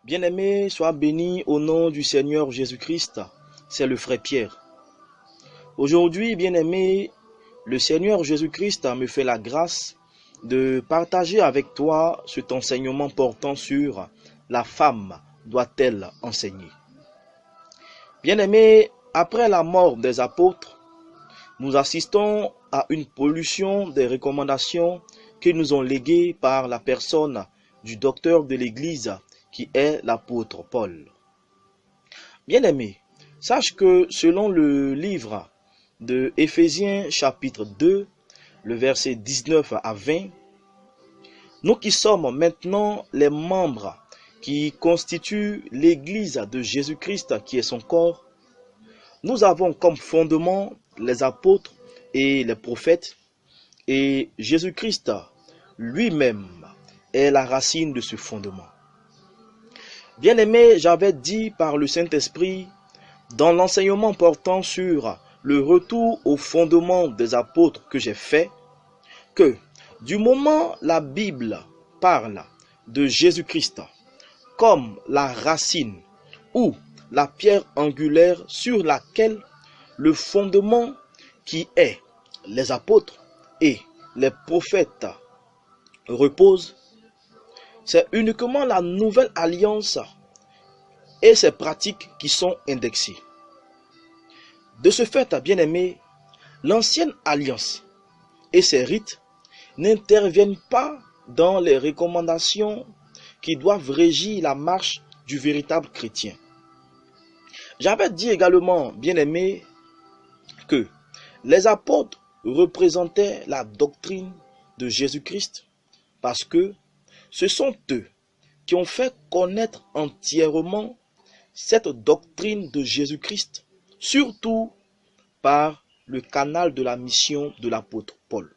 Bien-aimé, sois béni au nom du Seigneur Jésus-Christ. C'est le frère Pierre. Aujourd'hui, bien-aimé, le Seigneur Jésus-Christ me fait la grâce de partager avec toi cet enseignement portant sur la femme doit-elle enseigner. Bien-aimé, après la mort des apôtres, nous assistons à une pollution des recommandations que nous ont léguées par la personne du docteur de l'Église qui est l'apôtre Paul. Bien-aimé, sache que selon le livre de Éphésiens chapitre 2, le verset 19 à 20, nous qui sommes maintenant les membres qui constituent l'Église de Jésus-Christ qui est son corps, nous avons comme fondement les apôtres et les prophètes, et Jésus-Christ lui-même est la racine de ce fondement. Bien-aimé, j'avais dit par le Saint-Esprit, dans l'enseignement portant sur le retour au fondement des apôtres que j'ai fait, que du moment la Bible parle de Jésus-Christ comme la racine ou la pierre angulaire sur laquelle le fondement qui est les apôtres et les prophètes repose, c'est uniquement la nouvelle alliance et ses pratiques qui sont indexées. De ce fait, bien-aimé, l'ancienne alliance et ses rites n'interviennent pas dans les recommandations qui doivent régir la marche du véritable chrétien. J'avais dit également, bien-aimé, que les apôtres représentaient la doctrine de Jésus-Christ parce que ce sont eux qui ont fait connaître entièrement cette doctrine de Jésus-Christ, surtout par le canal de la mission de l'apôtre Paul.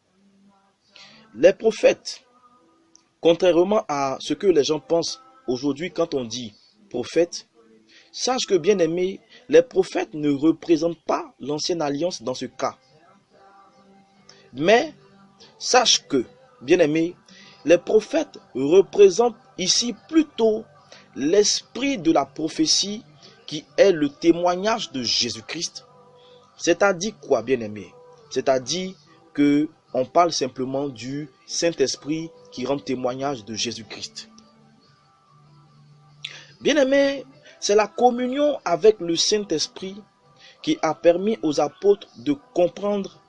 Les prophètes, contrairement à ce que les gens pensent aujourd'hui quand on dit prophète, sache que, bien-aimé, les prophètes ne représentent pas l'ancienne alliance dans ce cas. Mais sache que, bien-aimé, les prophètes représentent ici plutôt l'esprit de la prophétie qui est le témoignage de Jésus-Christ. C'est-à-dire quoi, bien-aimé? C'est-à-dire que on parle simplement du Saint-Esprit qui rend témoignage de Jésus-Christ. Bien-aimé, c'est la communion avec le Saint-Esprit qui a permis aux apôtres de comprendre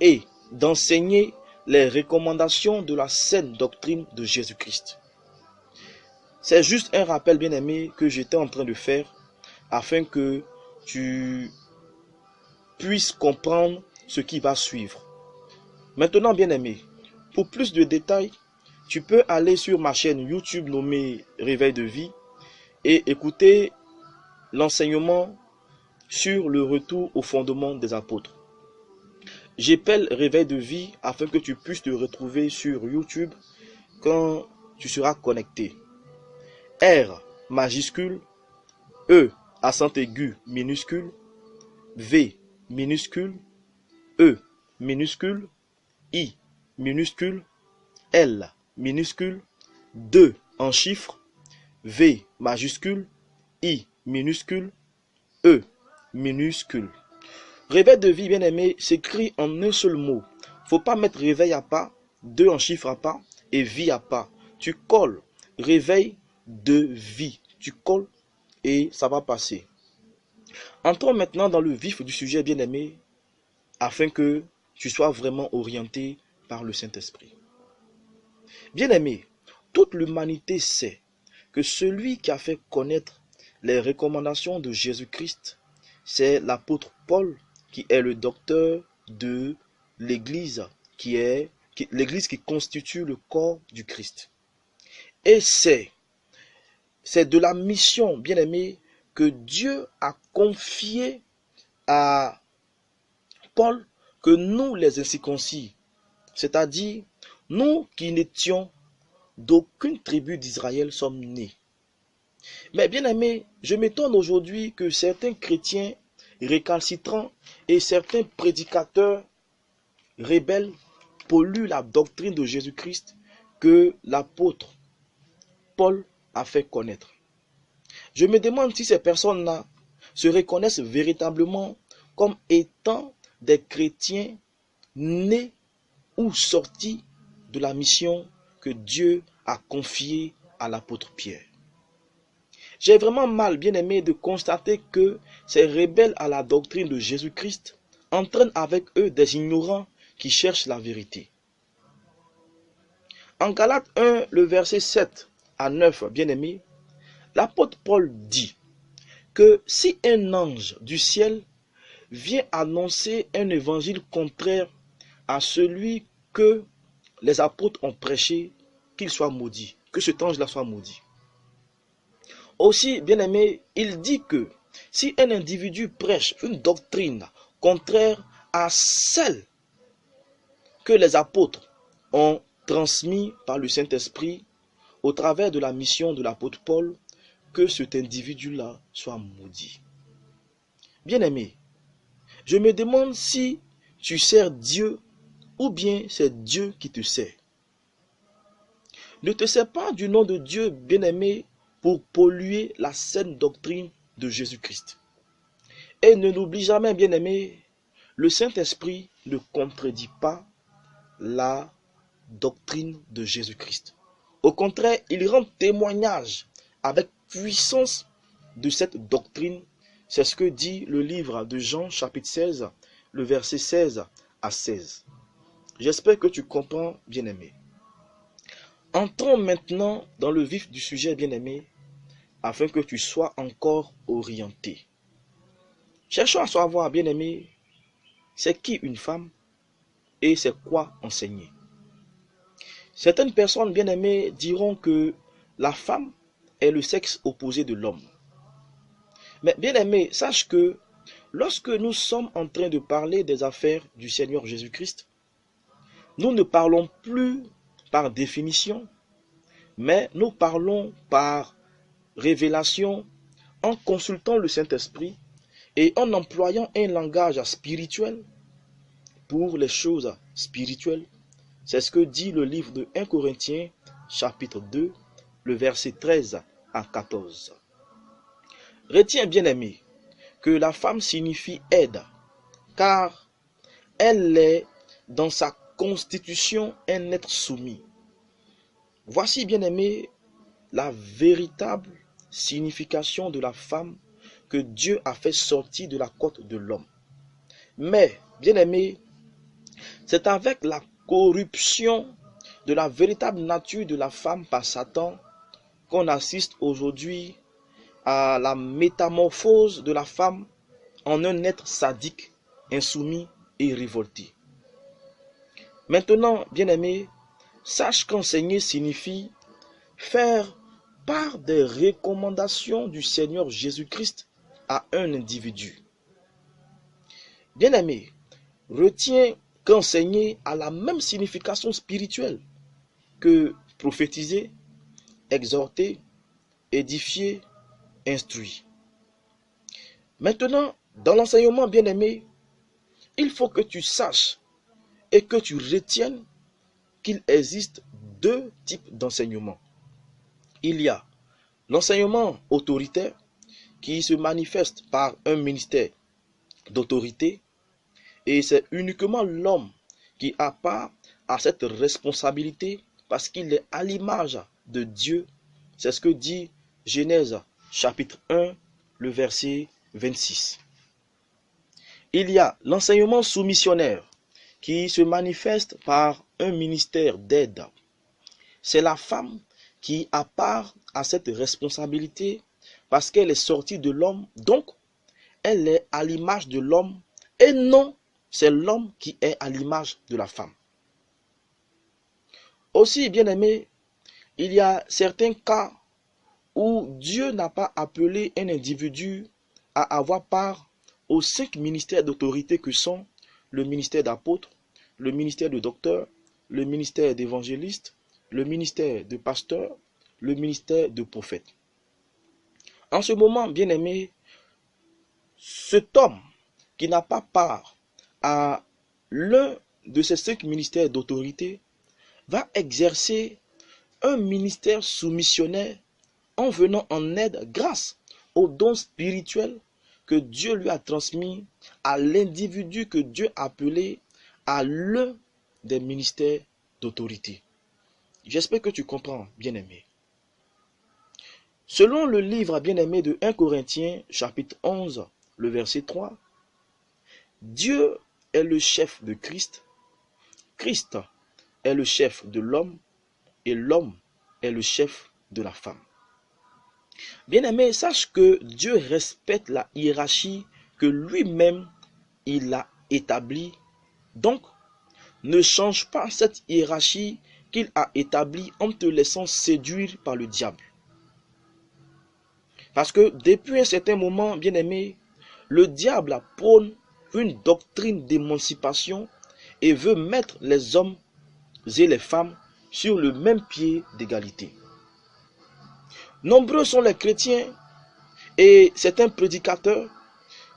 et d'enseigner les recommandations de la saine doctrine de Jésus-Christ. C'est juste un rappel, bien-aimé, que j'étais en train de faire afin que tu puisses comprendre ce qui va suivre. Maintenant, bien-aimé, pour plus de détails, tu peux aller sur ma chaîne YouTube nommée Réveil de vie et écouter l'enseignement sur le retour au fondement des apôtres. J'appelle Réveil de vie afin que tu puisses te retrouver sur YouTube quand tu seras connecté. R majuscule, E accent aigu minuscule, V minuscule, E minuscule, I minuscule, L minuscule, 2 en chiffres, V majuscule, I minuscule, E minuscule. Réveil de vie, bien-aimé, s'écrit en un seul mot. Faut pas mettre réveil à part, 2 en chiffres à part et vie à part. Tu colles réveil de vie. Tu colles et ça va passer. Entrons maintenant dans le vif du sujet, bien-aimé, afin que tu sois vraiment orienté par le Saint-Esprit. Bien-aimé, toute l'humanité sait que celui qui a fait connaître les recommandations de Jésus-Christ, c'est l'apôtre Paul, qui est le docteur de l'Église, l'Église qui constitue le corps du Christ. Et c'est de la mission, bien-aimé, que Dieu a confiée à Paul, que nous, les incirconcis, c'est-à-dire nous qui n'étions d'aucune tribu d'Israël, sommes nés. Mais bien-aimé, je m'étonne aujourd'hui que certains chrétiens récalcitrants et certains prédicateurs rebelles polluent la doctrine de Jésus-Christ que l'apôtre Paul a fait connaître. Je me demande si ces personnes-là se reconnaissent véritablement comme étant des chrétiens nés ou sortis de la mission que Dieu a confiée à l'apôtre Pierre. J'ai vraiment mal, bien aimé, de constater que ces rebelles à la doctrine de Jésus-Christ entraînent avec eux des ignorants qui cherchent la vérité. En Galates 1, le verset 7 à 9, bien aimé, l'apôtre Paul dit que si un ange du ciel vient annoncer un évangile contraire à celui que les apôtres ont prêché, qu'il soit maudit, que cet ange-là soit maudit. Aussi, bien aimé, il dit que si un individu prêche une doctrine contraire à celle que les apôtres ont transmise par le Saint-Esprit au travers de la mission de l'apôtre Paul, que cet individu-là soit maudit. Bien aimé, je me demande si tu sers Dieu ou bien c'est Dieu qui te sert. Ne te sers pas du nom de Dieu, bien-aimé, pour polluer la saine doctrine de Jésus-Christ. Et ne l'oublie jamais, bien-aimé, le Saint-Esprit ne contredit pas la doctrine de Jésus-Christ. Au contraire, il rend témoignage avec puissance de cette doctrine. C'est ce que dit le livre de Jean, chapitre 16, le verset 16 à 16. J'espère que tu comprends, bien-aimé. Entrons maintenant dans le vif du sujet, bien-aimé, afin que tu sois encore orienté. Cherchons à savoir, bien-aimé, c'est qui une femme et c'est quoi enseigner. Certaines personnes, bien-aimées, diront que la femme est le sexe opposé de l'homme. Mais bien-aimé, sache que lorsque nous sommes en train de parler des affaires du Seigneur Jésus-Christ, nous ne parlons plus par définition, mais nous parlons par révélation en consultant le Saint-Esprit et en employant un langage spirituel pour les choses spirituelles. C'est ce que dit le livre de 1 Corinthiens, chapitre 2, le verset 13 à 14. Retiens, bien-aimé, que la femme signifie aide, car elle est dans sa constitution un être soumis. Voici, bien-aimé, la véritable signification de la femme que Dieu a fait sortir de la côte de l'homme. Mais, bien-aimé, c'est avec la corruption de la véritable nature de la femme par Satan qu'on assiste aujourd'hui à la métamorphose de la femme en un être sadique, insoumis et révolté. Maintenant, bien-aimé, sache qu'enseigner signifie faire part des recommandations du Seigneur Jésus-Christ à un individu. Bien-aimé, retiens qu'enseigner a la même signification spirituelle que prophétiser, exhorter, édifier, instruire. Maintenant, dans l'enseignement, bien-aimé, il faut que tu saches et que tu retiennes qu'il existe deux types d'enseignement. Il y a l'enseignement autoritaire qui se manifeste par un ministère d'autorité et c'est uniquement l'homme qui a part à cette responsabilité parce qu'il est à l'image de Dieu. C'est ce que dit Genèse chapitre 1, le verset 26. Il y a l'enseignement soumissionnaire qui se manifeste par un ministère d'aide. C'est la femme qui a part à cette responsabilité parce qu'elle est sortie de l'homme, donc elle est à l'image de l'homme et non, c'est l'homme qui est à l'image de la femme. Aussi, bien aimé, il y a certains cas où Dieu n'a pas appelé un individu à avoir part aux 5 ministères d'autorité que sont le ministère d'apôtre, le ministère de docteur, le ministère d'évangéliste, le ministère de pasteur, le ministère de prophète. En ce moment, bien aimé, cet homme qui n'a pas part à l'un de ces 5 ministères d'autorité va exercer un ministère soumissionnaire en venant en aide grâce aux dons spirituels que Dieu lui a transmis à l'individu que Dieu a appelé à l'un des ministères d'autorité. J'espère que tu comprends, bien-aimé. Selon le livre bien-aimé de 1 Corinthiens, chapitre 11, le verset 3, Dieu est le chef de Christ, Christ est le chef de l'homme et l'homme est le chef de la femme. Bien-aimé, sache que Dieu respecte la hiérarchie que lui-même il a établie. Donc, ne change pas cette hiérarchie qu'il a établie en te laissant séduire par le diable. Parce que depuis un certain moment, bien-aimé, le diable prône une doctrine d'émancipation et veut mettre les hommes et les femmes sur le même pied d'égalité. Nombreux sont les chrétiens et certains prédicateurs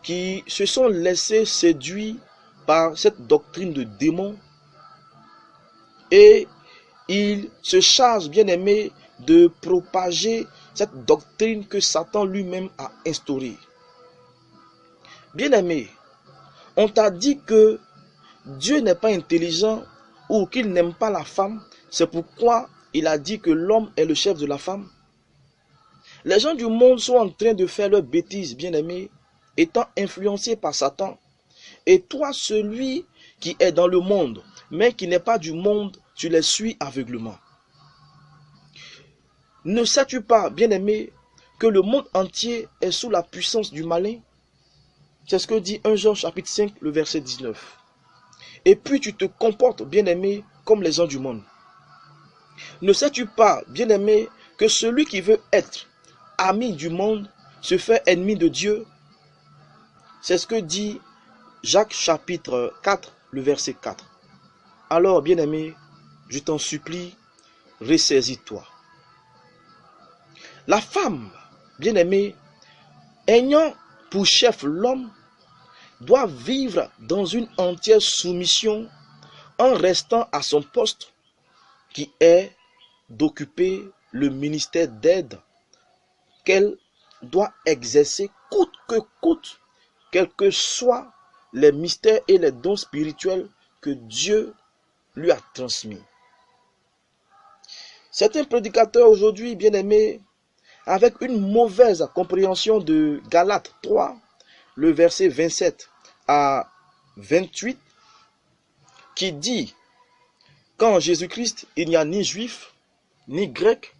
qui se sont laissés séduire par cette doctrine de démon et ils se chargent, bien-aimés, de propager cette doctrine que Satan lui-même a instaurée. Bien-aimé, on t'a dit que Dieu n'est pas intelligent ou qu'il n'aime pas la femme, c'est pourquoi il a dit que l'homme est le chef de la femme. Les gens du monde sont en train de faire leurs bêtises, bien-aimés, étant influencés par Satan. Et toi, celui qui est dans le monde, mais qui n'est pas du monde, tu les suis aveuglement. Ne sais-tu pas, bien-aimé, que le monde entier est sous la puissance du malin? C'est ce que dit 1 Jean chapitre 5, le verset 19. Et puis tu te comportes, bien-aimé, comme les gens du monde. Ne sais-tu pas, bien-aimé, que celui qui veut être ami du monde se fait ennemi de Dieu? C'est ce que dit Jacques chapitre 4, le verset 4. Alors, bien-aimé, je t'en supplie, ressaisis-toi. La femme, bien-aimée, ayant pour chef l'homme, doit vivre dans une entière soumission en restant à son poste qui est d'occuper le ministère d'aide qu'elle doit exercer coûte que coûte, quels que soient les mystères et les dons spirituels que Dieu lui a transmis. Certains prédicateurs aujourd'hui, bien-aimés, avec une mauvaise compréhension de Galates 3, le verset 27 à 28, qui dit qu'en Jésus-Christ, il n'y a ni juif, ni grec,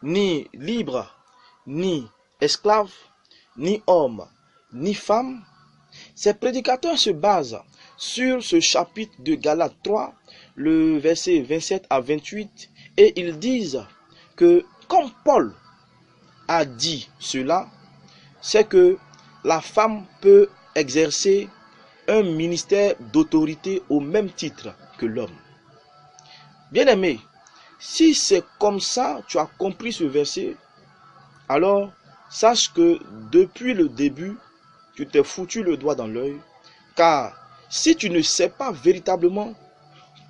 ni libre, ni esclave, ni homme, ni femme. Ces prédicateurs se basent sur ce chapitre de Galates 3, le verset 27 à 28, et ils disent que comme Paul a dit cela, c'est que la femme peut exercer un ministère d'autorité au même titre que l'homme. Bien-aimé, si c'est comme ça, tu as compris ce verset, alors sache que depuis le début, tu t'es foutu le doigt dans l'œil, car si tu ne sais pas véritablement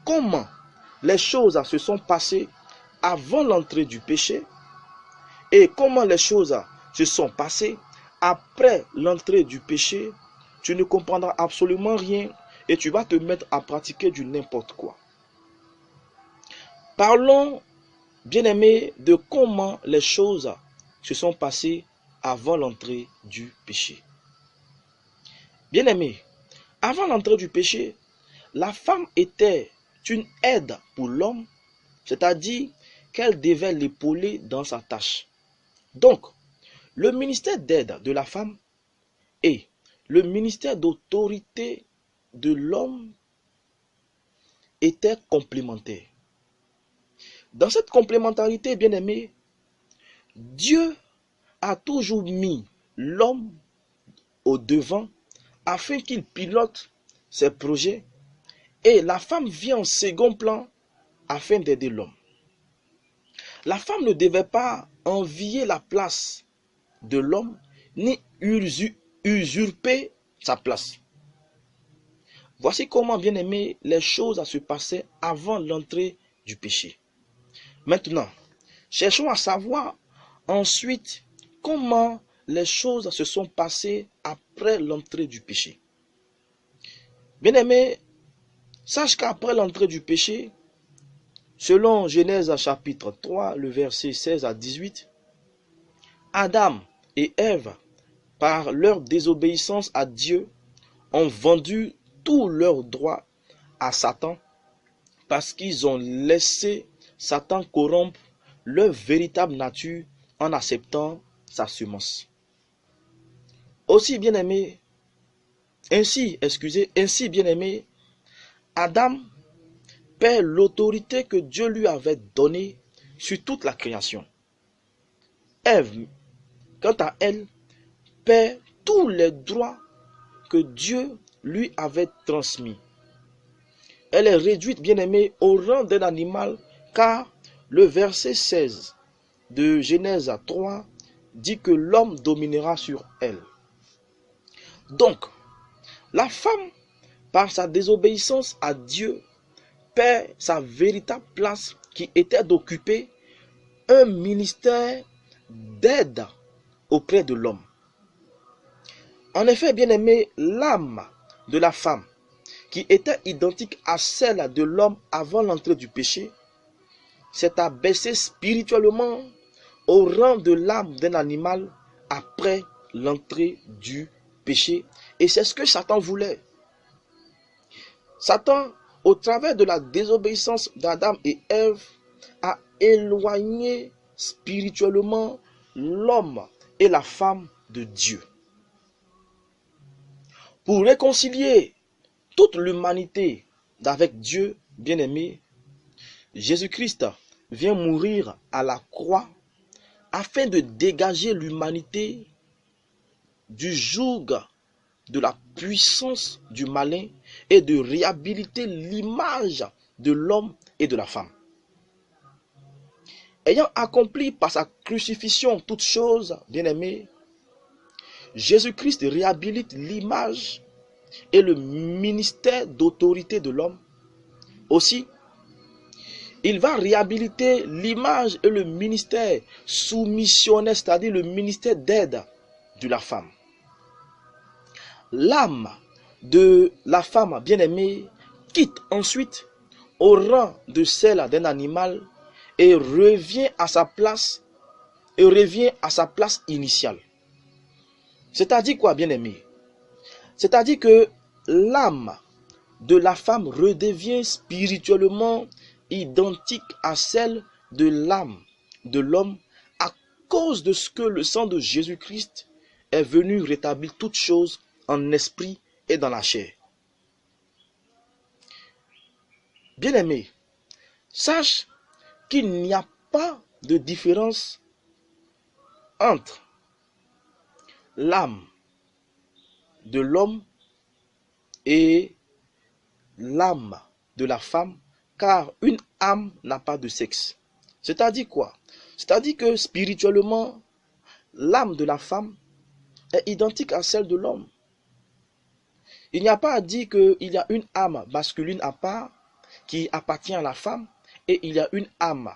comment les choses se sont passées avant l'entrée du péché et comment les choses se sont passées après l'entrée du péché, tu ne comprendras absolument rien et tu vas te mettre à pratiquer du n'importe quoi. Parlons, bien-aimés, de comment les choses se sont passées avant l'entrée du péché. Bien-aimés, avant l'entrée du péché, la femme était une aide pour l'homme, c'est-à-dire qu'elle devait l'épauler dans sa tâche. Donc, le ministère d'aide de la femme et le ministère d'autorité de l'homme étaient complémentaires. Dans cette complémentarité, bien-aimé, Dieu a toujours mis l'homme au devant afin qu'il pilote ses projets et la femme vient en second plan afin d'aider l'homme. La femme ne devait pas envier la place de l'homme ni usurper sa place. Voici comment, bien aimé, les choses se passaient avant l'entrée du péché. Maintenant, cherchons à savoir ensuite comment les choses se sont passées après l'entrée du péché. Bien-aimé, sache qu'après l'entrée du péché, selon Genèse chapitre 3, le verset 16 à 18, Adam et Ève, par leur désobéissance à Dieu, ont vendu tous leurs droits à Satan parce qu'ils ont laissé Satan corrompre leur véritable nature en acceptant sa semence. Ainsi bien-aimé, Adam perd l'autorité que Dieu lui avait donnée sur toute la création. Ève, quant à elle, perd tous les droits que Dieu lui avait transmis. Elle est réduite, bien-aimée, au rang d'un animal, car le verset 16 de Genèse 3 dit que l'homme dominera sur elle. Donc, la femme, par sa désobéissance à Dieu, perd sa véritable place qui était d'occuper un ministère d'aide auprès de l'homme. En effet, bien-aimé, l'âme de la femme, qui était identique à celle de l'homme avant l'entrée du péché, s'est abaissée spirituellement au rang de l'âme d'un animal après l'entrée du péché. Et c'est ce que Satan voulait. Satan, au travers de la désobéissance d'Adam et Ève, a éloigné spirituellement l'homme et la femme de Dieu. Pour réconcilier toute l'humanité avec Dieu, bien-aimé, Jésus-Christ vient mourir à la croix afin de dégager l'humanité du joug de la puissance du malin et de réhabiliter l'image de l'homme et de la femme. Ayant accompli par sa crucifixion toutes choses, bien-aimés, Jésus-Christ réhabilite l'image et le ministère d'autorité de l'homme. Aussi, il va réhabiliter l'image et le ministère soumissionnaire, c'est-à-dire le ministère d'aide de la femme. L'âme de la femme bien-aimée quitte ensuite au rang de celle d'un animal et revient à sa place initiale. C'est-à-dire quoi, bien-aimé? C'est-à-dire que l'âme de la femme redevient spirituellement identique à celle de l'âme de l'homme à cause de ce que le sang de Jésus-Christ est venu rétablir toutes choses en esprit et dans la chair. Bien-aimé, sache qu'il n'y a pas de différence entre l'âme de l'homme et l'âme de la femme, car une âme n'a pas de sexe. C'est-à-dire quoi? C'est-à-dire que spirituellement, l'âme de la femme est identique à celle de l'homme. Il n'y a pas à dire qu'il y a une âme masculine à part qui appartient à la femme et il y a une âme.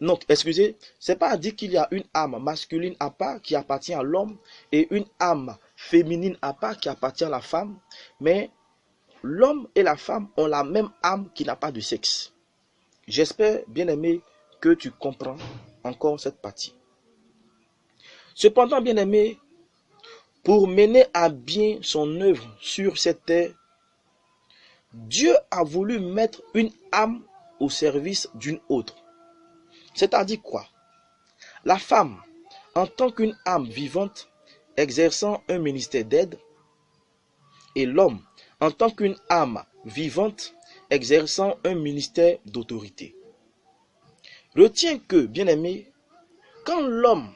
Non, excusez, c'est pas à dire qu'il y a une âme masculine à part qui appartient à l'homme et une âme féminine à part qui appartient à la femme, mais l'homme et la femme ont la même âme qui n'a pas de sexe. J'espère, bien-aimé, que tu comprends encore cette partie. Cependant, bien-aimé, pour mener à bien son œuvre sur cette terre, Dieu a voulu mettre une âme au service d'une autre. C'est-à-dire quoi? La femme, en tant qu'une âme vivante, exerçant un ministère d'aide, et l'homme, en tant qu'une âme vivante, exerçant un ministère d'autorité. Retiens que, bien-aimé, quand l'homme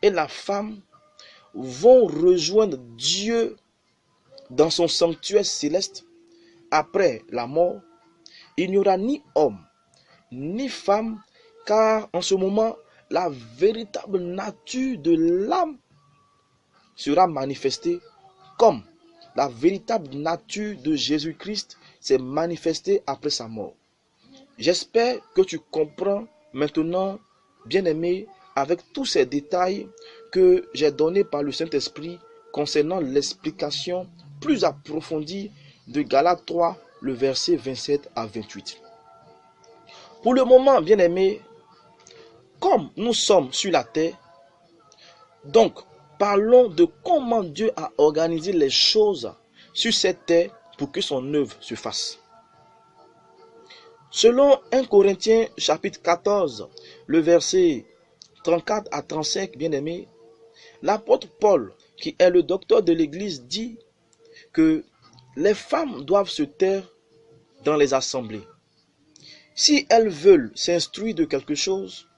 et la femme vont rejoindre Dieu dans son sanctuaire céleste après la mort, il n'y aura ni homme ni femme, car en ce moment, la véritable nature de l'âme sera manifestée comme la véritable nature de Jésus-Christ s'est manifestée après sa mort. J'espère que tu comprends maintenant, bien-aimé, avec tous ces détails, que j'ai données par le Saint-Esprit concernant l'explication plus approfondie de Galates 3, le verset 27 à 28. Pour le moment, bien-aimés, comme nous sommes sur la terre, donc parlons de comment Dieu a organisé les choses sur cette terre pour que son œuvre se fasse. Selon 1 Corinthiens chapitre 14, le verset 34 à 35, bien-aimés, l'apôtre Paul, qui est le docteur de l'Église, dit que les femmes doivent se taire dans les assemblées. Si elles veulent s'instruire de quelque chose,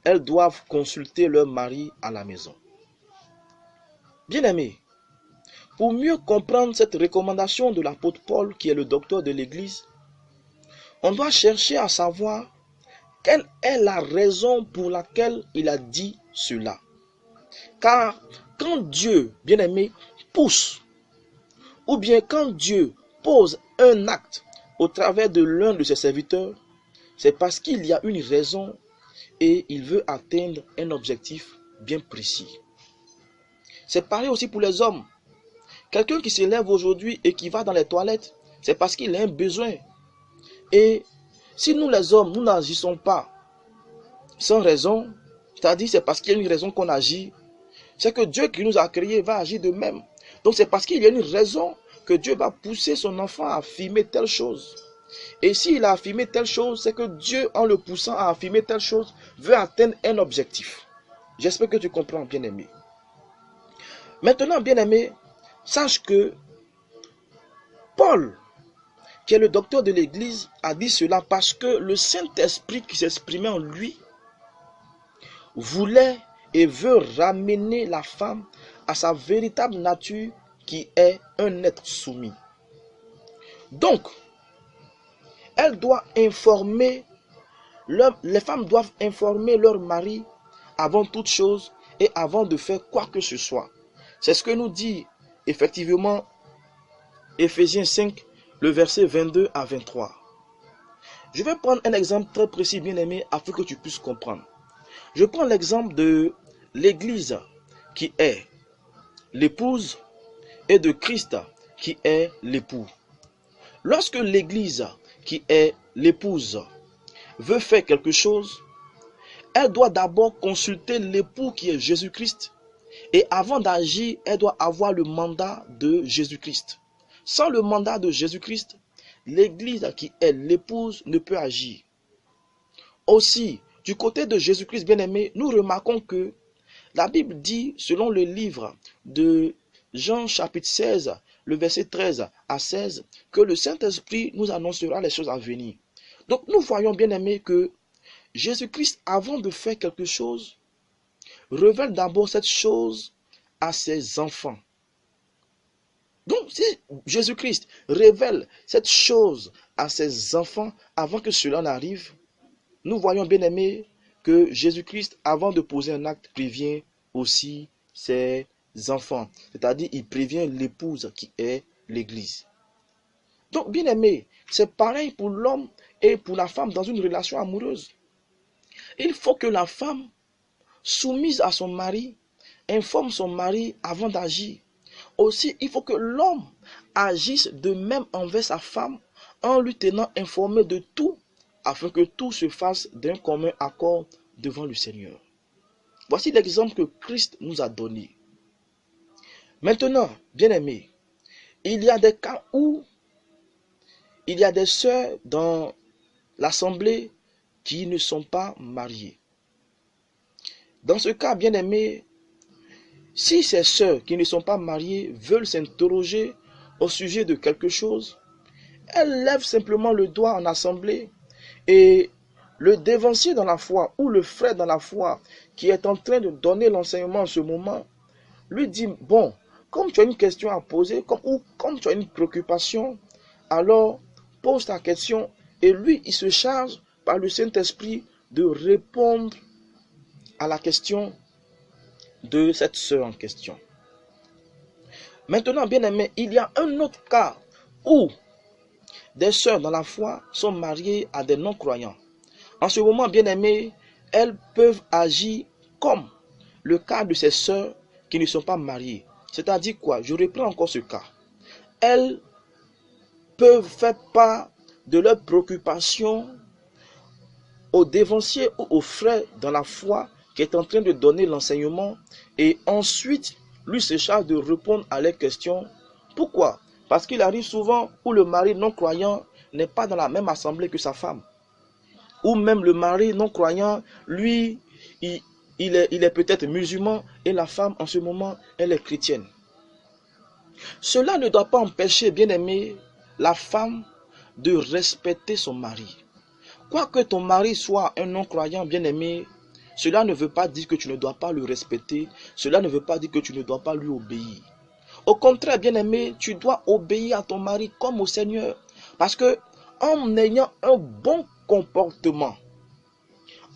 elles doivent consulter leur mari à la maison. Bien-aimés, pour mieux comprendre cette recommandation de l'apôtre Paul, qui est le docteur de l'Église, on doit chercher à savoir quelle est la raison pour laquelle il a dit cela. Car quand Dieu, bien-aimé, pousse, ou bien quand Dieu pose un acte au travers de l'un de ses serviteurs, c'est parce qu'il y a une raison et il veut atteindre un objectif bien précis. C'est pareil aussi pour les hommes. Quelqu'un qui se lève aujourd'hui et qui va dans les toilettes, c'est parce qu'il a un besoin. Et si nous les hommes, nous n'agissons pas sans raison, c'est-à-dire c'est parce qu'il y a une raison qu'on agit, c'est que Dieu qui nous a créés va agir de même. Donc c'est parce qu'il y a une raison que Dieu va pousser son enfant à affirmer telle chose. Et s'il a affirmé telle chose, c'est que Dieu, en le poussant à affirmer telle chose, veut atteindre un objectif. J'espère que tu comprends, bien-aimé. Maintenant, bien-aimé, sache que Paul, qui est le docteur de l'Église, a dit cela parce que le Saint-Esprit qui s'exprimait en lui voulait et veut ramener la femme à sa véritable nature qui est un être soumis. Donc, elle doit informer, les femmes doivent informer leur mari avant toute chose et avant de faire quoi que ce soit. C'est ce que nous dit effectivement Éphésiens 5, le verset 22 à 23. Je vais prendre un exemple très précis, bien-aimé, afin que tu puisses comprendre. Je prends l'exemple de l'Église qui est l'épouse et de Christ qui est l'époux. Lorsque l'Église qui est l'épouse veut faire quelque chose, elle doit d'abord consulter l'époux qui est Jésus-Christ. Et avant d'agir, elle doit avoir le mandat de Jésus-Christ. Sans le mandat de Jésus-Christ, l'Église qui est l'épouse ne peut agir. Aussi, du côté de Jésus-Christ bien-aimé, nous remarquons que la Bible dit, selon le livre de Jean chapitre 16, le verset 13 à 16, que le Saint-Esprit nous annoncera les choses à venir. Donc nous voyons bien-aimé que Jésus-Christ, avant de faire quelque chose, révèle d'abord cette chose à ses enfants. Donc, si Jésus-Christ révèle cette chose à ses enfants avant que cela n'arrive, nous voyons bien aimé que Jésus-Christ, avant de poser un acte, prévient aussi ses enfants. C'est-à-dire, il prévient l'épouse qui est l'Église. Donc, bien aimé, c'est pareil pour l'homme et pour la femme dans une relation amoureuse. Il faut que la femme, soumise à son mari, informe son mari avant d'agir. Aussi, il faut que l'homme agisse de même envers sa femme en lui tenant informé de tout, afin que tout se fasse d'un commun accord devant le Seigneur. Voici l'exemple que Christ nous a donné. Maintenant, bien-aimés, il y a des cas où il y a des sœurs dans l'assemblée qui ne sont pas mariées. Dans ce cas, bien-aimés, si ces sœurs qui ne sont pas mariées veulent s'interroger au sujet de quelque chose, elles lèvent simplement le doigt en assemblée et le dévancier dans la foi ou le frère dans la foi qui est en train de donner l'enseignement en ce moment, lui dit, bon, comme tu as une question à poser, comme tu as une préoccupation, alors pose ta question et lui, il se charge par le Saint-Esprit de répondre à la question de cette sœur en question. Maintenant, bien aimé, il y a un autre cas où des sœurs dans la foi sont mariées à des non-croyants. En ce moment, bien aimé, elles peuvent agir comme le cas de ces sœurs qui ne sont pas mariées. C'est-à-dire quoi? Je reprends encore ce cas. Elles peuvent faire part de leurs préoccupations au dévancier ou au frère dans la foi qui est en train de donner l'enseignement et ensuite lui se charge de répondre à leurs questions. Pourquoi? Parce qu'il arrive souvent où le mari non croyant n'est pas dans la même assemblée que sa femme. Ou même le mari non croyant, lui, il est peut-être musulman et la femme en ce moment, elle est chrétienne. Cela ne doit pas empêcher, bien-aimé, la femme de respecter son mari. Quoique ton mari soit un non-croyant, bien-aimé, cela ne veut pas dire que tu ne dois pas le respecter. Cela ne veut pas dire que tu ne dois pas lui obéir. Au contraire, bien-aimé, tu dois obéir à ton mari comme au Seigneur. Parce que en ayant un bon comportement,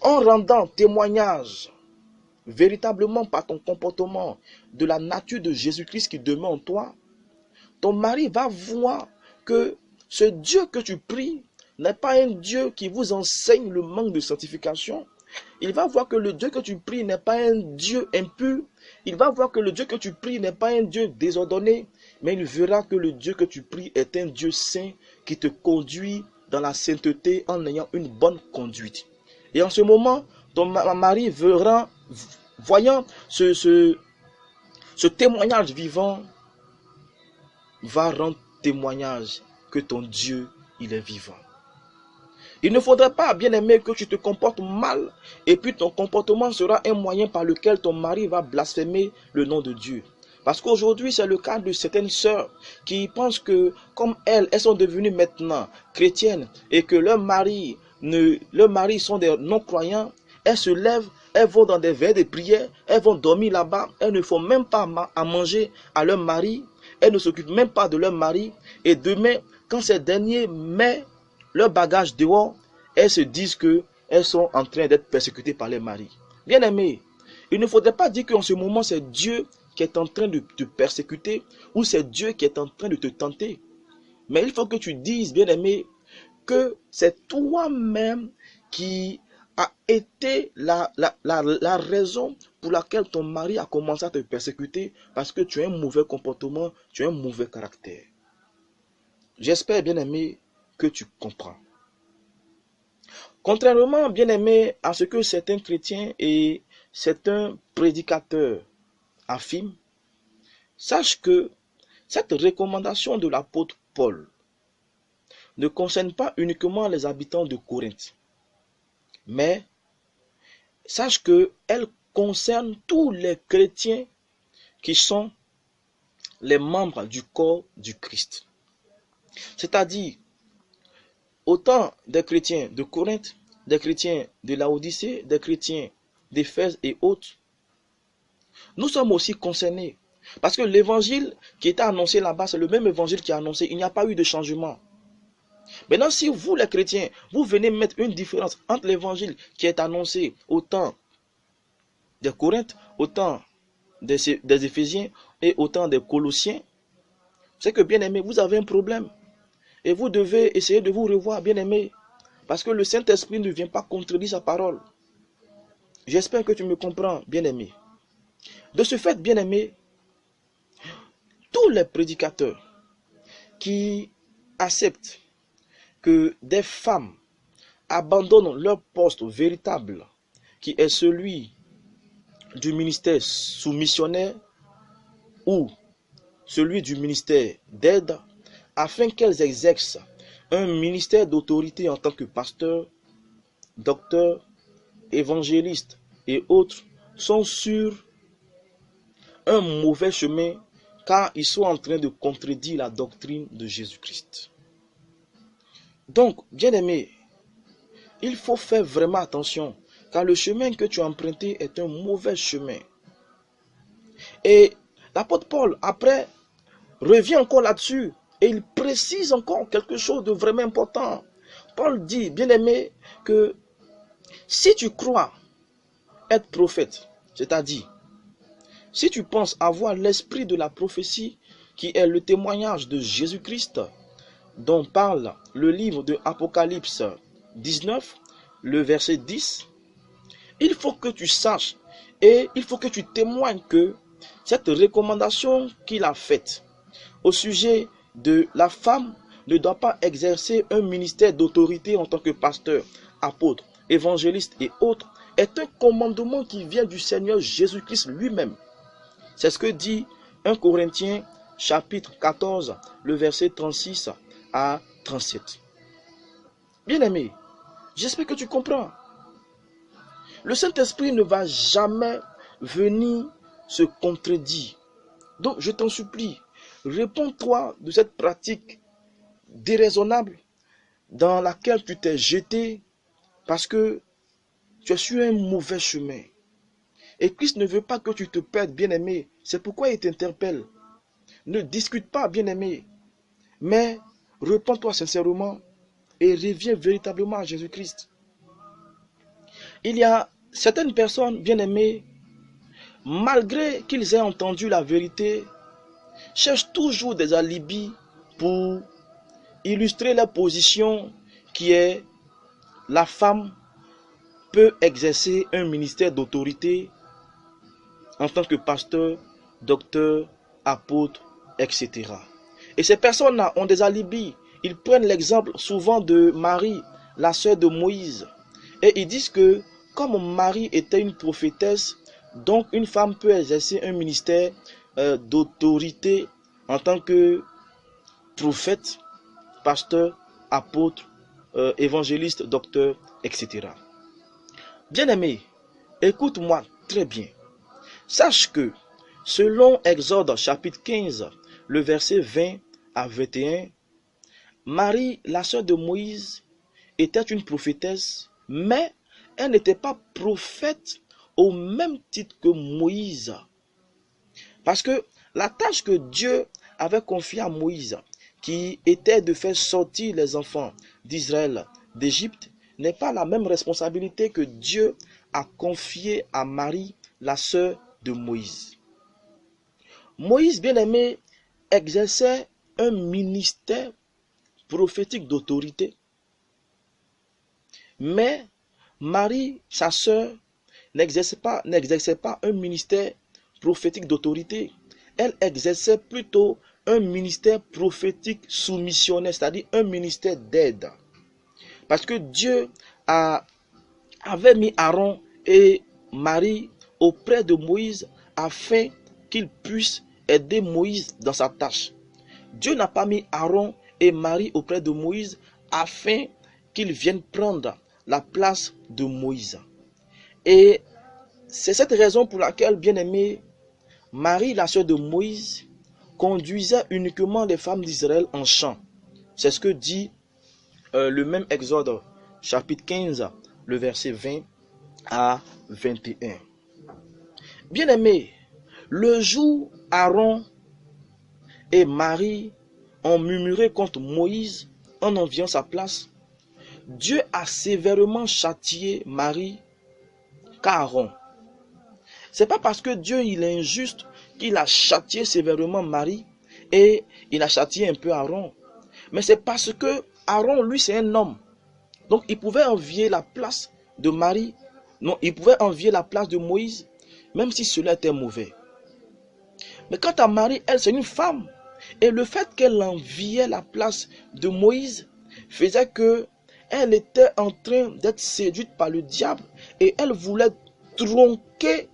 en rendant témoignage véritablement par ton comportement de la nature de Jésus-Christ qui demeure en toi, ton mari va voir que ce Dieu que tu pries n'est pas un Dieu qui vous enseigne le manque de sanctification. Il va voir que le Dieu que tu pries n'est pas un Dieu impur. Il va voir que le Dieu que tu pries n'est pas un Dieu désordonné. Mais il verra que le Dieu que tu pries est un Dieu saint qui te conduit dans la sainteté en ayant une bonne conduite. Et en ce moment, ton mari verra, voyant ce témoignage vivant, va rendre témoignage que ton Dieu, il est vivant. Il ne faudrait pas, bien-aimé, que tu te comportes mal et puis ton comportement sera un moyen par lequel ton mari va blasphémer le nom de Dieu. Parce qu'aujourd'hui, c'est le cas de certaines sœurs qui pensent que, comme elles sont devenues maintenant chrétiennes et que leurs maris sont des non-croyants, elles se lèvent, elles vont dans des veillées de prière, elles vont dormir là-bas, elles ne font même pas à manger à leur mari, elles ne s'occupent même pas de leur mari. Et demain, quand ces derniers mettent leur bagage dehors, elles se disent qu'elles sont en train d'être persécutées par les maris. Bien aimé, il ne faudrait pas dire qu'en ce moment c'est Dieu qui est en train de te persécuter ou c'est Dieu qui est en train de te tenter. Mais il faut que tu dises, bien aimé, que c'est toi-même qui a été la raison pour laquelle ton mari a commencé à te persécuter parce que tu as un mauvais comportement, tu as un mauvais caractère. J'espère, bien aimé, que tu comprends. Contrairement, bien aimé, à ce que certains chrétiens et certains prédicateurs affirment, sache que cette recommandation de l'apôtre Paul ne concerne pas uniquement les habitants de Corinthe, mais sache qu'elle concerne tous les chrétiens qui sont les membres du corps du Christ. C'est-à-dire, autant des chrétiens de Corinthe, des chrétiens de Laodicée, des chrétiens d'Éphèse et autres, nous sommes aussi concernés. Parce que l'évangile qui était annoncé là-bas, c'est le même évangile qui est annoncé. Il n'y a pas eu de changement. Maintenant, si vous, les chrétiens, vous venez mettre une différence entre l'évangile qui est annoncé au temps des Corinthes, au temps des Éphésiens et au temps des Colossiens, c'est que, bien aimé, vous avez un problème. Et vous devez essayer de vous revoir, bien aimé. Parce que le Saint-Esprit ne vient pas contredire sa parole. J'espère que tu me comprends, bien aimé. De ce fait, bien aimé, tous les prédicateurs qui acceptent que des femmes abandonnent leur poste véritable, qui est celui du ministère soumissionnaire ou celui du ministère d'aide, afin qu'elles exercent un ministère d'autorité en tant que pasteur, docteur, évangéliste et autres, sont sur un mauvais chemin car ils sont en train de contredire la doctrine de Jésus-Christ. Donc, bien-aimé, il faut faire vraiment attention car le chemin que tu as emprunté est un mauvais chemin. Et l'apôtre Paul, après, revient encore là-dessus et il précise encore quelque chose de vraiment important. Paul dit, bien-aimé, que si tu crois être prophète, c'est-à-dire, si tu penses avoir l'esprit de la prophétie, qui est le témoignage de Jésus-Christ, dont parle le livre de Apocalypse 19, le verset 10, il faut que tu saches Et il faut que tu témoignes que cette recommandation qu'il a faite au sujet de la femme ne doit pas exercer un ministère d'autorité en tant que pasteur, apôtre, évangéliste et autres, est un commandement qui vient du Seigneur Jésus-Christ lui-même. C'est ce que dit 1 Corinthiens chapitre 14, le verset 36 à 37. Bien-aimé, j'espère que tu comprends. Le Saint-Esprit ne va jamais venir se contredire. Donc, je t'en supplie, réponds-toi de cette pratique déraisonnable dans laquelle tu t'es jeté parce que tu es sur un mauvais chemin. Et Christ ne veut pas que tu te perdes, bien-aimé. C'est pourquoi il t'interpelle. Ne discute pas, bien-aimé, mais repens-toi sincèrement et reviens véritablement à Jésus-Christ. Il y a certaines personnes, bien-aimées, malgré qu'ils aient entendu la vérité, cherchent toujours des alibis pour illustrer leur position qui est la femme peut exercer un ministère d'autorité en tant que pasteur, docteur, apôtre, etc. Et ces personnes-là ont des alibis. Ils prennent l'exemple souvent de Marie, la sœur de Moïse. Et ils disent que comme Marie était une prophétesse, donc une femme peut exercer un ministère d'autorité en tant que prophète, pasteur, apôtre, évangéliste, docteur, etc. Bien-aimé, écoute-moi très bien. Sache que, selon Exode chapitre 15, le verset 20 à 21, Marie, la sœur de Moïse, était une prophétesse, mais elle n'était pas prophète au même titre que Moïse. Parce que la tâche que Dieu avait confiée à Moïse, qui était de faire sortir les enfants d'Israël d'Égypte, n'est pas la même responsabilité que Dieu a confiée à Marie, la sœur de Moïse. Moïse, bien-aimé, exerçait un ministère prophétique d'autorité, mais Marie, sa sœur, n'exerçait pas un ministère prophétique d'autorité. Elle exerçait plutôt un ministère prophétique soumissionnaire, c'est-à-dire un ministère d'aide. Parce que Dieu avait mis Aaron et Marie auprès de Moïse afin qu'ils puissent aider Moïse dans sa tâche. Dieu n'a pas mis Aaron et Marie auprès de Moïse afin qu'ils viennent prendre la place de Moïse. Et c'est cette raison pour laquelle, bien-aimé, Marie, la sœur de Moïse, conduisait uniquement les femmes d'Israël en chant. C'est ce que dit le même Exode, chapitre 15, le verset 20 à 21. Bien-aimé, le jour Aaron et Marie ont murmuré contre Moïse en enviant sa place, Dieu a sévèrement châtié Marie qu'Aaron. C'est pas parce que Dieu il est injuste qu'il a châtié sévèrement Marie et il a châtié un peu Aaron. Mais c'est parce que Aaron, lui, c'est un homme. Donc il pouvait envier la place de Marie. Non, il pouvait envier la place de Moïse, même si cela était mauvais. Mais quant à Marie, elle, c'est une femme. Et le fait qu'elle enviait la place de Moïse faisait que elle était en train d'être séduite par le diable et elle voulait tronquer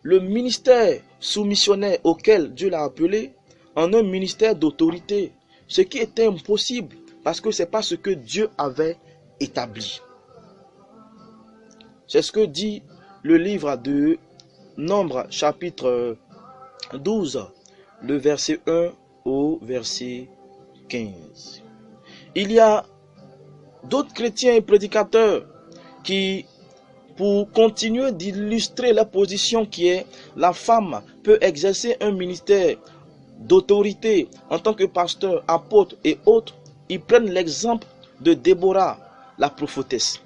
le ministère soumissionnaire auquel Dieu l'a appelé en un ministère d'autorité, ce qui était impossible parce que ce n'est pas ce que Dieu avait établi. C'est ce que dit le livre de Nombre chapitre 12, le verset 1 au verset 15. Il y a d'autres chrétiens et prédicateurs qui, pour continuer d'illustrer la position qui est la femme peut exercer un ministère d'autorité en tant que pasteur, apôtre et autres, ils prennent l'exemple de Déborah, la prophétesse.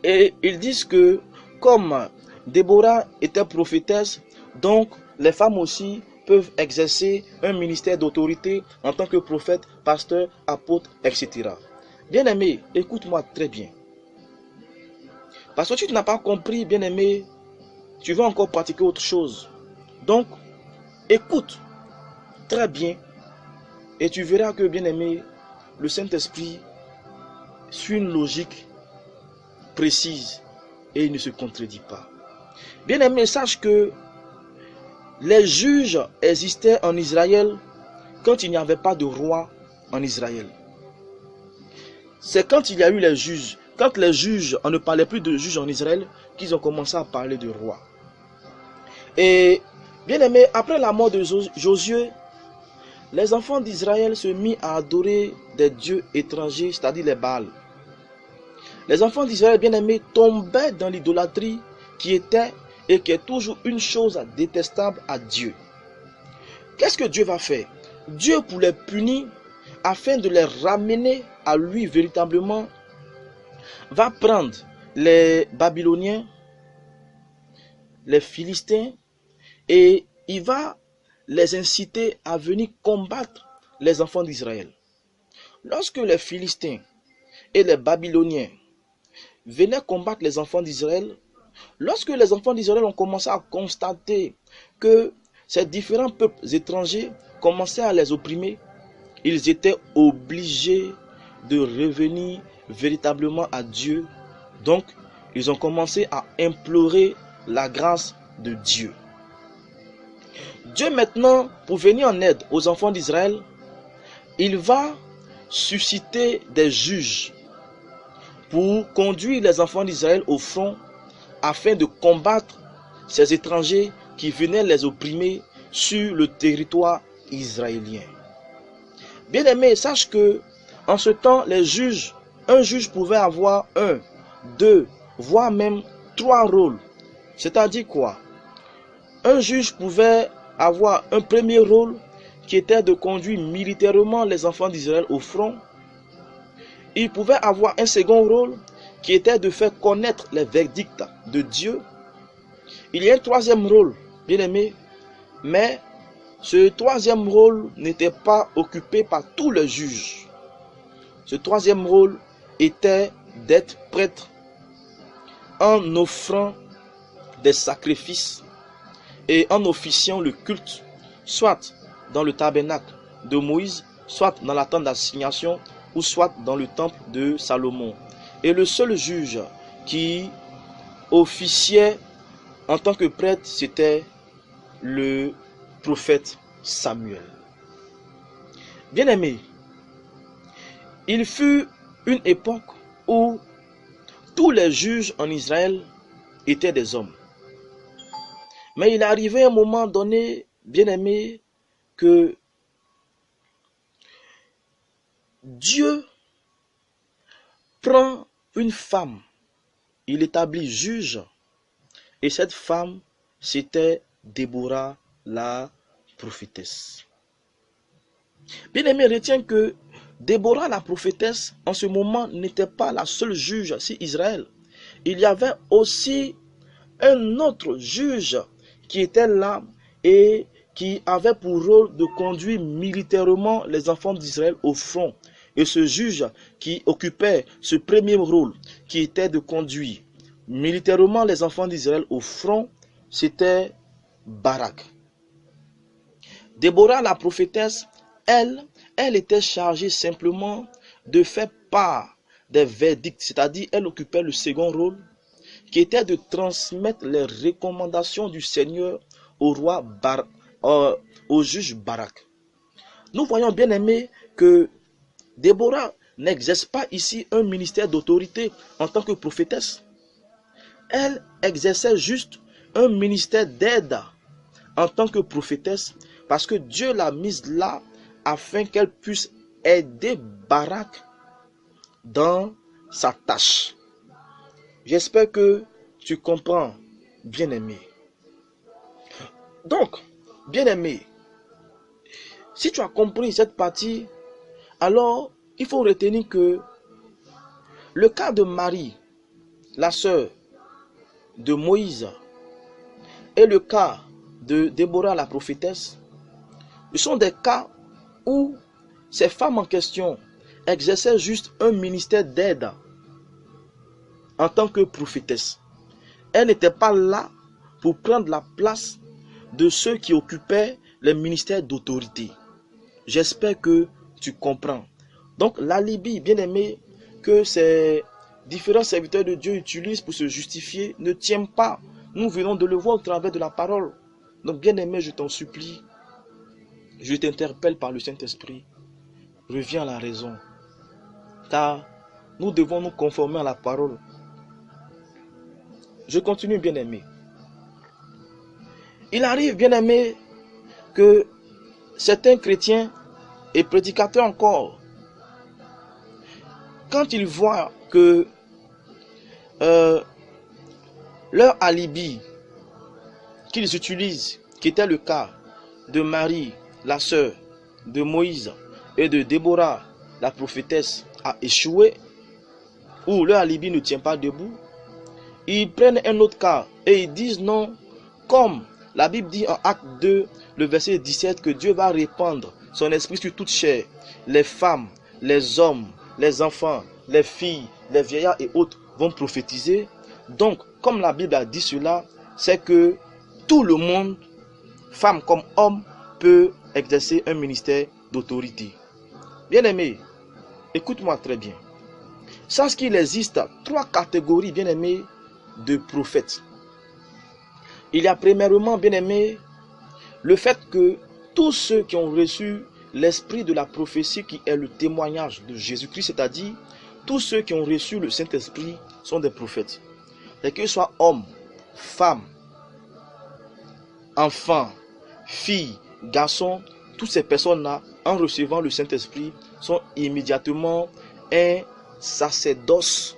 Et ils disent que comme Déborah était prophétesse, donc les femmes aussi peuvent exercer un ministère d'autorité en tant que prophète, pasteur, apôtre, etc. Bien-aimé, écoute-moi très bien. Parce que tu n'as pas compris, bien-aimé, tu vas encore pratiquer autre chose. Donc, écoute très bien et tu verras que, bien-aimé, le Saint-Esprit suit une logique précise et il ne se contredit pas. Bien-aimé, sache que les juges existaient en Israël quand il n'y avait pas de roi en Israël. C'est quand il y a eu les juges, quand les juges, on ne parlait plus de juges en Israël, qu'ils ont commencé à parler de rois. Et bien aimé, après la mort de Josué, les enfants d'Israël se mirent à adorer des dieux étrangers, c'est-à-dire les Baals. Les enfants d'Israël, bien aimés, tombaient dans l'idolâtrie qui était et qui est toujours une chose détestable à Dieu. Qu'est-ce que Dieu va faire? Dieu, pour les punir, afin de les ramener à lui véritablement, va prendre les Babyloniens, les Philistins, et il va les inciter à venir combattre les enfants d'Israël. Lorsque les Philistins et les Babyloniens venaient combattre les enfants d'Israël, lorsque les enfants d'Israël ont commencé à constater que ces différents peuples étrangers commençaient à les opprimer, ils étaient obligés de revenir véritablement à Dieu. Donc, ils ont commencé à implorer la grâce de Dieu. Dieu maintenant, pour venir en aide aux enfants d'Israël, il va susciter des juges pour conduire les enfants d'Israël au front afin de combattre ces étrangers qui venaient les opprimer sur le territoire israélien. Bien-aimé, sache que en ce temps, un juge pouvait avoir 1, 2, voire même 3 rôles. C'est-à-dire quoi? Un juge pouvait avoir un premier rôle qui était de conduire militairement les enfants d'Israël au front. Il pouvait avoir un second rôle qui était de faire connaître les verdicts de Dieu. Il y a un troisième rôle, bien aimé, mais ce troisième rôle n'était pas occupé par tous les juges. Ce troisième rôle était d'être prêtre en offrant des sacrifices et en officiant le culte, soit dans le tabernacle de Moïse, soit dans la tente d'assignation, ou soit dans le temple de Salomon. Et le seul juge qui officiait en tant que prêtre, c'était le prophète Samuel. Bien-aimé, il fut une époque où tous les juges en Israël étaient des hommes. Mais il est arrivé un moment donné, bien-aimé, que Dieu prend une femme, il établit juge, et cette femme, c'était Déborah, la prophétesse. Bien-aimé, retiens que Déborah, la prophétesse, en ce moment, n'était pas la seule juge sur Israël. Il y avait aussi un autre juge qui était là et qui avait pour rôle de conduire militairement les enfants d'Israël au front. Et ce juge qui occupait ce premier rôle, qui était de conduire militairement les enfants d'Israël au front, c'était Barak. Déborah, la prophétesse, elle était chargée simplement de faire part des verdicts, c'est-à-dire elle occupait le second rôle, qui était de transmettre les recommandations du Seigneur au roi au juge Barak. Nous voyons, bien aimé, que Déborah n'exerce pas ici un ministère d'autorité en tant que prophétesse. Elle exerçait juste un ministère d'aide en tant que prophétesse parce que Dieu l'a mise là afin qu'elle puisse aider Barak dans sa tâche. J'espère que tu comprends, bien-aimé. Donc, bien-aimé, si tu as compris cette partie, alors il faut retenir que le cas de Marie, la sœur de Moïse, et le cas de Déborah, la prophétesse, ce sont des cas où ces femmes en question exerçaient juste un ministère d'aide. en tant que prophétesse. Elle n'était pas là pour prendre la place de ceux qui occupaient les ministères d'autorité. J'espère que tu comprends. Donc l'alibi, bien aimé, que ces différents serviteurs de Dieu utilisent pour se justifier ne tient pas. Nous venons de le voir au travers de la parole. Donc bien aimé, je t'en supplie, je t'interpelle par le Saint-Esprit, reviens à la raison. Car nous devons nous conformer à la parole. Je continue, bien aimé. Il arrive, bien aimé, que certains chrétiens et prédicateurs encore, quand ils voient que leur alibi qu'ils utilisent, qui était le cas de Marie, la sœur de Moïse, et de Déborah, la prophétesse, a échoué, ou leur alibi ne tient pas debout, ils prennent un autre cas et ils disent non, comme la Bible dit en Acte 2, le verset 17, que Dieu va répandre son esprit sur toute chair, les femmes, les hommes, les enfants, les filles, les vieillards et autres vont prophétiser. Donc, comme la Bible a dit cela, c'est que tout le monde, femme comme homme, peut exercer un ministère d'autorité. Bien-aimé, écoute-moi très bien. Sache qu'il existe 3 catégories, bien-aimés, de prophètes. Il y a premièrement, bien-aimé, le fait que tous ceux qui ont reçu l'esprit de la prophétie, qui est le témoignage de Jésus-Christ, c'est-à-dire tous ceux qui ont reçu le Saint-Esprit sont des prophètes. Et qu'ils soient hommes, femmes, enfants, filles, garçons, toutes ces personnes-là, en recevant le Saint-Esprit, sont immédiatement un sacerdoce.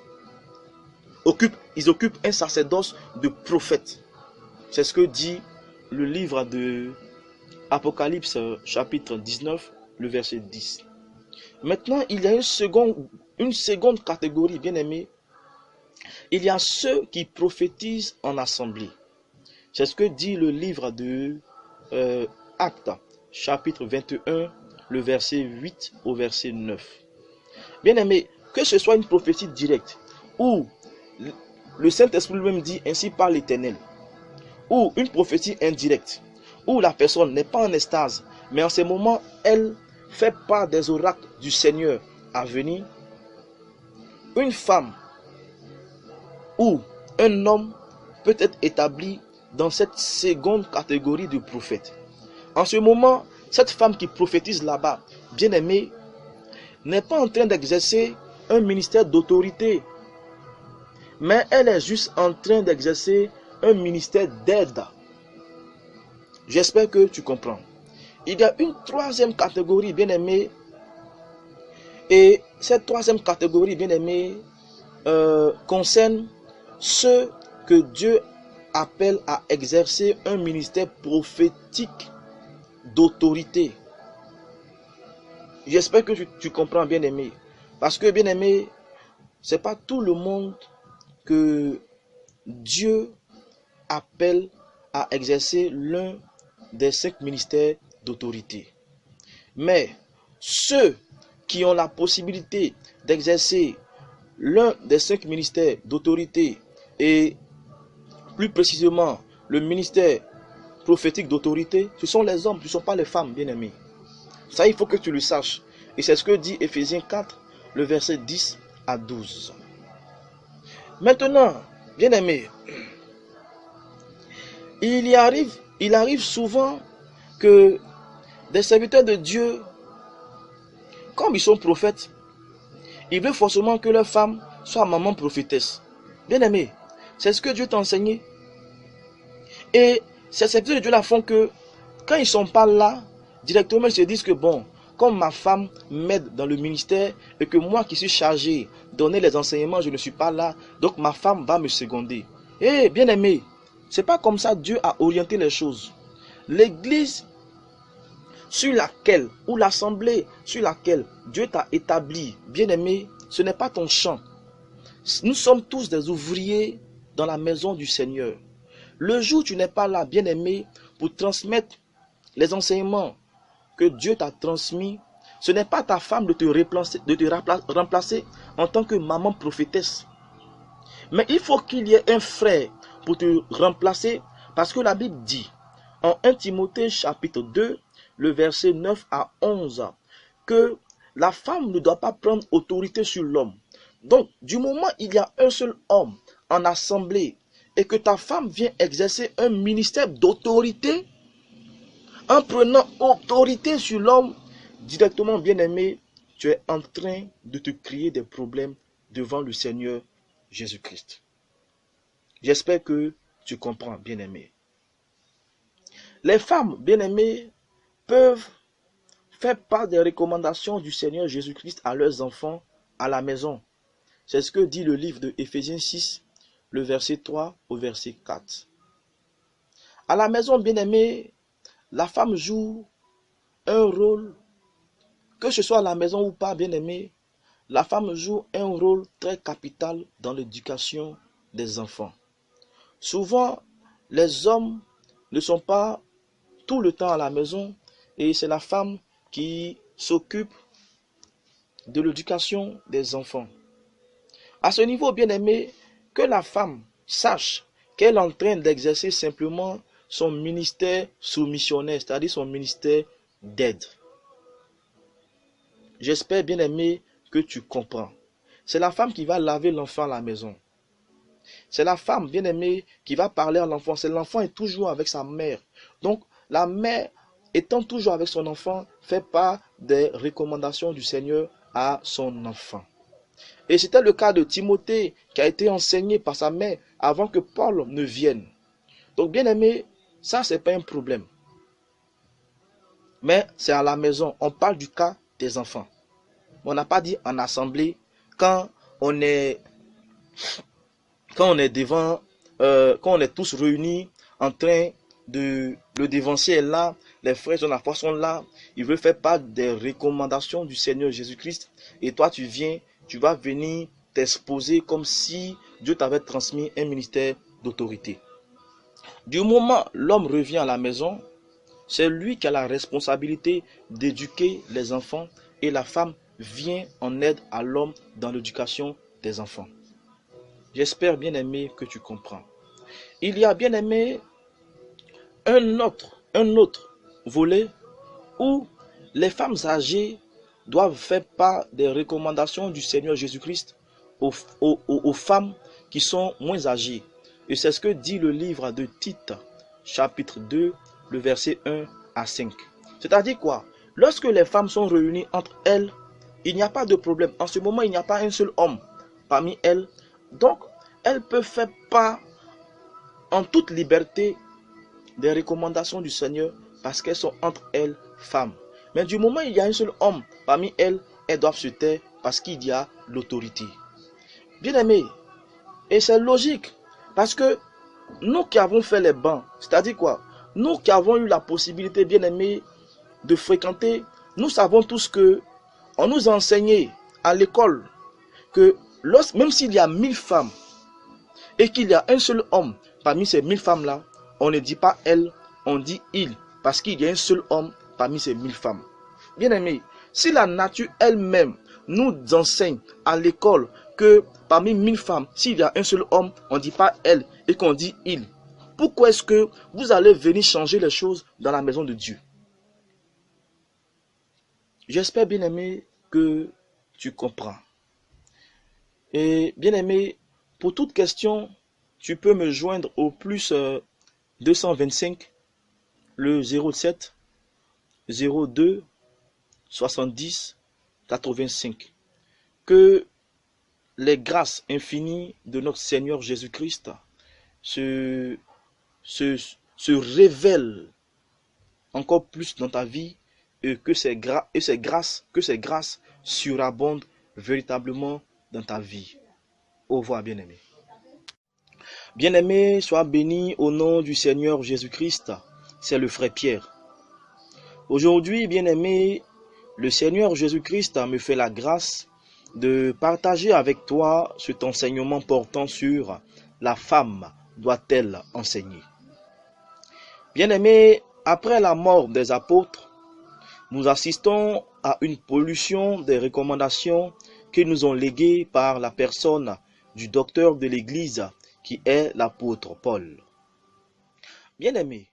Ils occupent un sacerdoce de prophète. C'est ce que dit le livre de Apocalypse, chapitre 19, le verset 10. Maintenant, il y a une seconde catégorie, bien aimée. Il y a ceux qui prophétisent en assemblée. C'est ce que dit le livre de Actes, chapitre 21, le verset 8 au verset 9. Bien aimé, que ce soit une prophétie directe, ou le Saint-Esprit lui-même dit ainsi par l'Éternel, ou une prophétie indirecte, où la personne n'est pas en extase, mais en ce moment, elle fait part des oracles du Seigneur à venir, une femme ou un homme peut être établi dans cette seconde catégorie de prophètes. En ce moment, cette femme qui prophétise là-bas, bien aimée, n'est pas en train d'exercer un ministère d'autorité, mais elle est juste en train d'exercer un ministère d'aide. J'espère que tu comprends. Il y a une troisième catégorie, bien aimée, et cette troisième catégorie, bien aimée, concerne ceux que Dieu appelle à exercer un ministère prophétique d'autorité. J'espère que tu comprends, bien aimé. Parce que, bien aimé, ce n'est pas tout le monde que Dieu appelle à exercer l'un des 5 ministères d'autorité. Mais ceux qui ont la possibilité d'exercer l'un des 5 ministères d'autorité, et plus précisément le ministère prophétique d'autorité, ce sont les hommes, ce ne sont pas les femmes, bien aimés. Ça, il faut que tu le saches. Et c'est ce que dit Éphésiens 4, le verset 10 à 12. Maintenant, bien aimé, il arrive souvent que des serviteurs de Dieu, comme ils sont prophètes, ils veulent forcément que leur femme soit maman prophétesse. Bien aimé, c'est ce que Dieu t'a enseigné. Et ces serviteurs de Dieu là font que, quand ils ne sont pas là, directement ils se disent que bon, comme ma femme m'aide dans le ministère et que moi qui suis chargé de donner les enseignements, je ne suis pas là, donc ma femme va me seconder. Eh bien aimé, c'est pas comme ça Dieu a orienté les choses. L'église sur laquelle, ou l'assemblée sur laquelle Dieu t'a établi, bien aimé, ce n'est pas ton champ. Nous sommes tous des ouvriers dans la maison du Seigneur. Le jour où tu n'es pas là, bien aimé, pour transmettre les enseignements que Dieu t'a transmis, ce n'est pas ta femme de te remplacer en tant que maman prophétesse. Mais il faut qu'il y ait un frère pour te remplacer, parce que la Bible dit en 1 Timothée chapitre 2, le verset 9 à 11, que la femme ne doit pas prendre autorité sur l'homme. Donc, du moment où il y a un seul homme en assemblée et que ta femme vient exercer un ministère d'autorité, en prenant autorité sur l'homme, directement, bien-aimé, tu es en train de te créer des problèmes devant le Seigneur Jésus-Christ. J'espère que tu comprends, bien-aimé. Les femmes, bien-aimées, peuvent faire part des recommandations du Seigneur Jésus-Christ à leurs enfants à la maison. C'est ce que dit le livre de Éphésiens 6, le verset 3 au verset 4. À la maison, bien-aimée, la femme joue un rôle, que ce soit à la maison ou pas, bien-aimé, la femme joue un rôle très capital dans l'éducation des enfants. Souvent, les hommes ne sont pas tout le temps à la maison et c'est la femme qui s'occupe de l'éducation des enfants. À ce niveau, bien-aimé, que la femme sache qu'elle est en train d'exercer simplement son ministère soumissionnaire, c'est-à-dire son ministère d'aide. J'espère, bien-aimé, que tu comprends. C'est la femme qui va laver l'enfant à la maison. C'est la femme, bien-aimée, qui va parler à l'enfant. C'est l'enfant est toujours avec sa mère. Donc, la mère, étant toujours avec son enfant, fait part des recommandations du Seigneur à son enfant. Et c'était le cas de Timothée, qui a été enseigné par sa mère avant que Paul ne vienne. Donc, bien-aimé, ça, c'est pas un problème. Mais c'est à la maison. On parle du cas des enfants. On n'a pas dit en assemblée, quand on est devant, quand on est tous réunis en train de, le dévancier est là, les frères de la foi sont là, ils veulent faire part des recommandations du Seigneur Jésus-Christ, et toi tu vas venir t'exposer comme si Dieu t'avait transmis un ministère d'autorité. Du moment où l'homme revient à la maison, c'est lui qui a la responsabilité d'éduquer les enfants, et la femme vient en aide à l'homme dans l'éducation des enfants. J'espère, bien-aimé, que tu comprends. Il y a, bien-aimé, un autre volet où les femmes âgées doivent faire part des recommandations du Seigneur Jésus-Christ aux femmes qui sont moins âgées. Et c'est ce que dit le livre de Tite, chapitre 2, le verset 1 à 5. C'est-à-dire quoi? Lorsque les femmes sont réunies entre elles, il n'y a pas de problème. En ce moment, il n'y a pas un seul homme parmi elles. Donc, elles peuvent faire part en toute liberté des recommandations du Seigneur parce qu'elles sont entre elles femmes. Mais du moment où il y a un seul homme parmi elles, elles doivent se taire parce qu'il y a l'autorité. Bien aimé, et c'est logique parce que nous qui avons fait les bancs, c'est-à-dire quoi? Nous qui avons eu la possibilité, bien aimé, de fréquenter, nous savons tous que on nous a enseigné à l'école que même s'il y a 1000 femmes et qu'il y a un seul homme parmi ces 1000 femmes-là, on ne dit pas elle, on dit il, parce qu'il y a un seul homme parmi ces 1000 femmes. Bien aimé, si la nature elle-même nous enseigne à l'école que parmi 1000 femmes, s'il y a un seul homme, on ne dit pas elle et qu'on dit il, pourquoi est-ce que vous allez venir changer les choses dans la maison de Dieu? J'espère, bien aimé, que tu comprends. Et bien aimé, pour toute question, tu peux me joindre au plus 225 le 07 02 70 85. Que les grâces infinies de notre Seigneur Jésus-Christ se révèlent encore plus dans ta vie et que ces grâces surabondent véritablement dans ta vie. Au revoir, bien-aimé. Bien-aimé, sois béni au nom du Seigneur Jésus-Christ. C'est le frère Pierre. Aujourd'hui, bien-aimé, le Seigneur Jésus-Christ me fait la grâce de partager avec toi cet enseignement portant sur la femme doit-elle enseigner. Bien-aimé, après la mort des apôtres, nous assistons à une pollution des recommandations qu'ils nous ont léguées par la personne du docteur de l'Église qui est l'apôtre Paul. Bien-aimés,